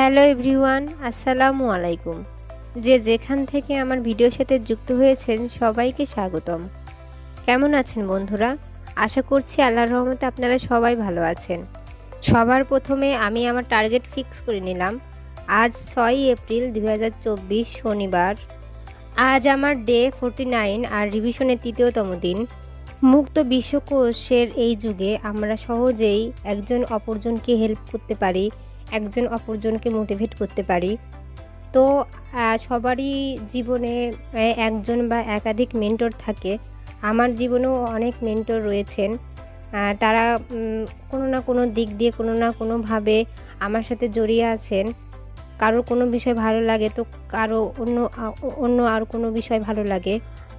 Hello everyone, আসসালামু আলাইকুম। যে যেখান থেকে আমার ভিডিওর সাথে যুক্ত হয়েছেন সবাইকে স্বাগতম। কেমন আছেন বন্ধুরা? আশা করছি আল্লাহর রহমতে আপনারা সবাই ভালো আছেন। সবার প্রথমে আমি আমার টার্গেট ফিক্স করে নিলাম। আজ 6 এপ্রিল 2024 শনিবার। আজ আমার ডে 49 আর রিভিশনের তৃতীয়তম দিন। মুক্ত বিশ্বকোষের এই যুগে আমরা সহজেই একজন অপরজনকে হেল্প করতে পারি, একজন অপরজনকে মোটিভেট করতে পারি। তো সবারই জীবনে একজন বা একাধিক মেন্টর থাকে। আমার জীবনেও অনেক মেন্টর রয়েছেন। তারা কোনো না কোনো দিক দিয়ে কোনো না কোনোভাবে আমার সাথে জড়িয়ে আছেন। কারোর কোনো বিষয় ভালো লাগে তো কারো অন্য আর কোনো বিষয় ভালো লাগে।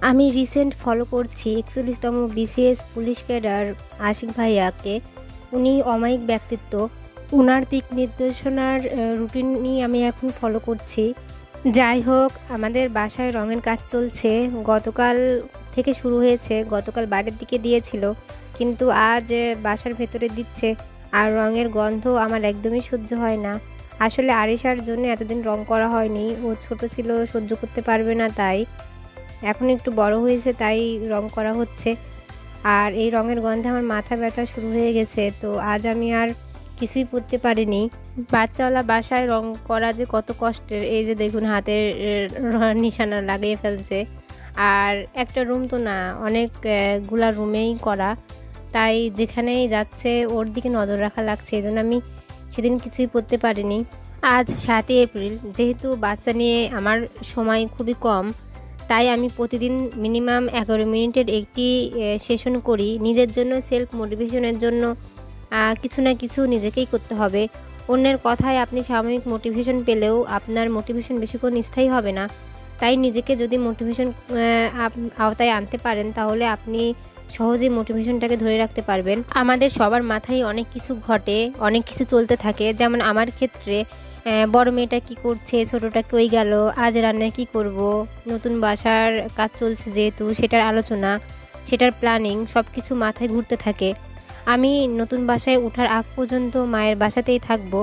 আমি রিসেন্ট ফলো করছি 41তম বিসিএস পুলিশ ক্যাডার আশিক ভাইয়াকে। উনি অমায়িক ব্যক্তিত্ব। ওনার দিক নির্দেশনার রুটিনই আমি এখন ফলো করছি। যাই হোক, আমাদের বাসায় রঙের কাজ চলছে। গতকাল থেকে শুরু হয়েছে, গতকাল বাইরের দিকে দিয়েছিল, কিন্তু আজ বাসার ভেতরে দিচ্ছে। আর রঙের গন্ধ আমার একদমই সহ্য হয় না। আসলে আরিশার জন্য এতদিন রং করা হয়নি। ও ছোট ছিল, সহ্য করতে পারবে না, তাই এখন একটু বড় হয়েছে, তাই রং করা হচ্ছে। আর এই রঙের গন্ধে আমার মাথা ব্যথা শুরু হয়ে গেছে। তো আজ আমি আর কিছুই পরতে পারিনি। বাচ্চাওয়ালা বাসায় রং করা যে কত কষ্টের, এই যে দেখুন হাতের নিশানা লাগিয়ে ফেলছে। আর একটা রুম তো না, অনেকগুলা রুমেই করা, তাই যেখানেই যাচ্ছে ওর দিকে নজর রাখা লাগছে। এই জন্য আমি সেদিন কিছুই পরতে পারিনি। আজ 7 এপ্রিল, যেহেতু বাচ্চা নিয়ে আমার সময় খুবই কম, তাই আমি প্রতিদিন মিনিমাম 11 মিনিটের একটি সেশন করি। নিজের জন্য, সেলফ মোটিভেশনের জন্য কিছু না কিছু নিজেকেই করতে হবে। অন্যের কথায় আপনি সাময়িক মোটিভেশন পেলেও আপনার মোটিভেশন বেশিক্ষণ স্থায়ী হবে না। তাই নিজেকে যদি মোটিভেশন আওতায় আনতে পারেন, তাহলে আপনি সহজেই মোটিভেশনটাকে ধরে রাখতে পারবেন। আমাদের সবার মাথায় অনেক কিছু ঘটে, অনেক কিছু চলতে থাকে। যেমন আমার ক্ষেত্রে বড় মেয়েটা কি করছে, ছোটোটা কই গেল, আজ রান্নায় কি করব, নতুন বাসার কাজ চলছে যেহেতু সেটার আলোচনা, সেটার প্ল্যানিং, সব কিছু মাথায় ঘুরতে থাকে। আমি নতুন বাসায় ওঠার আগ পর্যন্ত মায়ের বাসাতেই থাকবো।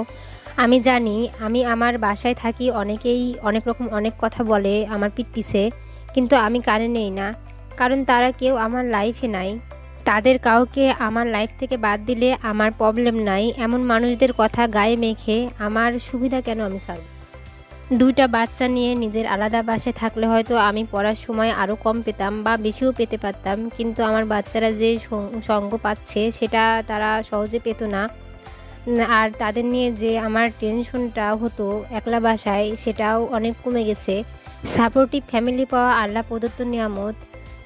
আমি জানি আমি আমার বাসায় থাকি, অনেকেই অনেক রকম অনেক কথা বলে আমার পিঠ পিছে, কিন্তু আমি কানে নেই না, কারণ তারা কেউ আমার লাইফে নাই। তাদের কাউকে আমার লাইফ থেকে বাদ দিলে আমার প্রবলেম নাই, এমন মানুষদের কথা গায়ে মেখে আমার সুবিধা কেন আমি ছাড়ব। দুইটা বাচ্চা নিয়ে নিজের আলাদা বাসায় থাকলে হয়তো আমি পড়ার সময় আরও কম পেতাম বা বেশিও পেতে পারতাম, কিন্তু আমার বাচ্চারা যে সঙ্গ পাচ্ছে সেটা তারা সহজে পেত না। আর তাদের নিয়ে যে আমার টেনশনটা হতো একলা বাসায়, সেটাও অনেক কমে গেছে। সাপোর্টিভ ফ্যামিলি পাওয়া আল্লাহ প্রদত্ত নিয়ামত,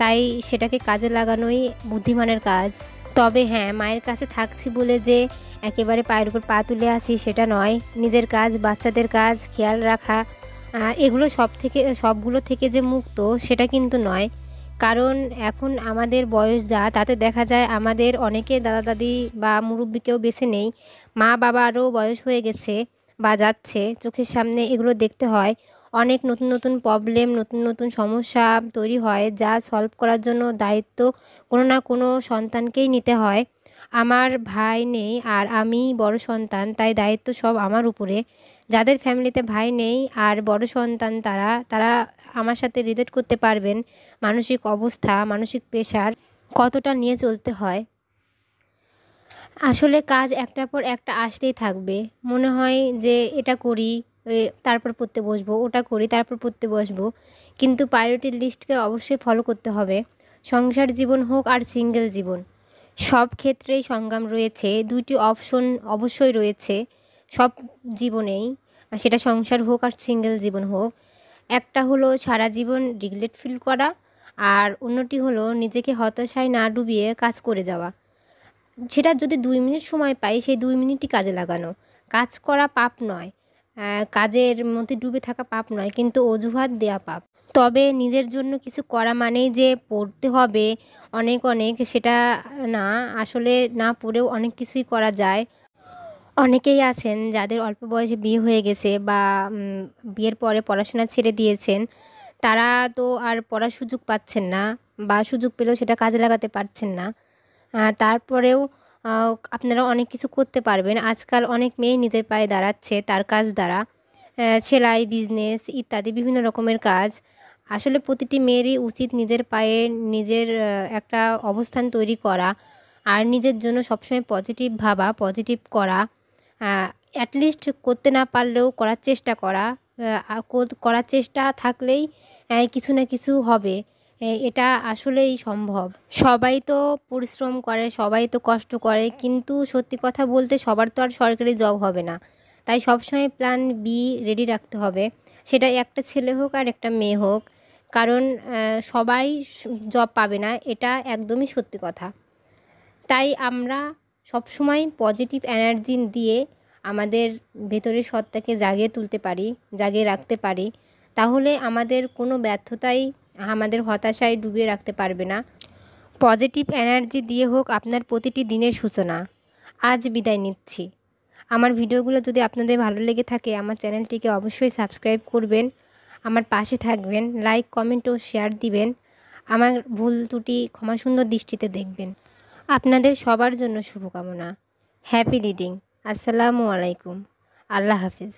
তাই সেটাকে কাজে লাগানোই বুদ্ধিমানের কাজ। তবে হ্যাঁ, মায়ের কাছে থাকছি বলে যে একেবারে পায়ের উপর পা তুলে আছি সেটা নয়। নিজের কাজ, বাচ্চাদের কাজ, খেয়াল রাখা, এগুলো সবগুলো থেকে যে মুক্ত সেটা কিন্তু নয়। কারণ এখন আমাদের বয়স যা, তাতে দেখা যায় আমাদের অনেকে দাদা দাদি বা মুরব্বিকেও বেছে নেই। মা বাবারও বয়স হয়ে গেছে বা যাচ্ছে, চোখের সামনে এগুলো দেখতে হয়। অনেক নতুন নতুন প্রবলেম, নতুন নতুন সমস্যা তৈরি হয়, যা সলভ করার জন্য দায়িত্ব কোনো না কোনো সন্তানকেই নিতে হয়। আমার ভাই নেই আর আমি বড় সন্তান, তাই দায়িত্ব সব আমার উপরে। যাদের ফ্যামিলিতে ভাই নেই আর বড় সন্তান, তারা তারা আমার সাথে রিলেট করতে পারবেন মানসিক অবস্থা, মানসিক প্রেশার কতটা নিয়ে চলতে হয়। আসলে কাজ একটার পর একটা আসতেই থাকবে। মনে হয় যে এটা করি তারপর পড়তে বসবো, ওটা করি তারপর পড়তে বসবো, কিন্তু প্রায়োরিটি লিস্টকে অবশ্যই ফলো করতে হবে। সংসার জীবন হোক আর সিঙ্গেল জীবন, সব ক্ষেত্রেই সংগ্রাম রয়েছে। দুইটি অপশন অবশ্যই রয়েছে সব জীবনেই, সেটা সংসার হোক আর সিঙ্গেল জীবন হোক। একটা হলো সারা জীবন রিগ্রেট ফিল করা, আর অন্যটি হলো নিজেকে হতাশায় না ডুবিয়ে কাজ করে যাওয়া। সেটা যদি 2 মিনিট সময় পাই, সেই 2 মিনিটই কাজে লাগানো। কাজ করা পাপ নয়, কাজের মধ্যে ডুবে থাকা পাপ নয়, কিন্তু অজুহাত দেয়া পাপ। তবে নিজের জন্য কিছু করা মানেই যে পড়তে হবে অনেক অনেক, সেটা না। আসলে না পড়েও অনেক কিছুই করা যায়। অনেকেই আছেন যাদের অল্প বয়সে বিয়ে হয়ে গেছে বা বিয়ের পরে পড়াশোনা ছেড়ে দিয়েছেন। তারা তো আর পড়ার সুযোগ পাচ্ছেন না, বা সুযোগ পেলেও সেটা কাজে লাগাতে পারছেন না। তারপরেও আপনারা অনেক কিছু করতে পারবেন। আজকাল অনেক মেয়ে নিজের পায়ে দাঁড়াচ্ছে তার কাজ দ্বারা, সেলাই, বিজনেস ইত্যাদি বিভিন্ন রকমের কাজ। আসলে প্রতিটি মেয়েরই উচিত নিজের পায়ে নিজের একটা অবস্থান তৈরি করা, আর নিজের জন্য সবসময় পজিটিভ ভাবা, পজিটিভ করা। অ্যাটলিস্ট করতে না পারলেও করার চেষ্টা করা। করার চেষ্টা থাকলেই কিছু না কিছু হবে। এটা আসলেই সম্ভব। সবাই তো পরিশ্রম করে, সবাই তো কষ্ট করে, কিন্তু সত্যি কথা বলতে সবার তো আর সরকারি জব হবে না। তাই সবসময় প্ল্যান বি রেডি রাখতে হবে, সেটা একটা ছেলে হোক আর একটা মেয়ে হোক। কারণ সবাই জব পাবে না, এটা একদমই সত্যি কথা। তাই আমরা সবসময় পজিটিভ এনার্জি দিয়ে আমাদের ভেতরের সত্তাকে জাগিয়ে তুলতে পারি, জাগিয়ে রাখতে পারি। তাহলে আমাদের কোনো ব্যর্থতাই আমাদের হতাশায় ডুবিয়ে রাখতে পারবে না। পজিটিভ এনার্জি দিয়ে হোক আপনার প্রতিটি দিনের সূচনা। আজ বিদায় নিচ্ছি। আমার ভিডিওগুলো যদি আপনাদের ভালো লেগে থাকে আমার চ্যানেলটিকে অবশ্যই সাবস্ক্রাইব করবেন, আমার পাশে থাকবেন, লাইক, কমেন্ট ও শেয়ার দিবেন। আমার ভুল ত্রুটি ক্ষমা সুন্দর দৃষ্টিতে দেখবেন। আপনাদের সবার জন্য শুভকামনা। Happy reading. আসসালামু আলাইকুম। আল্লাহ হাফিজ।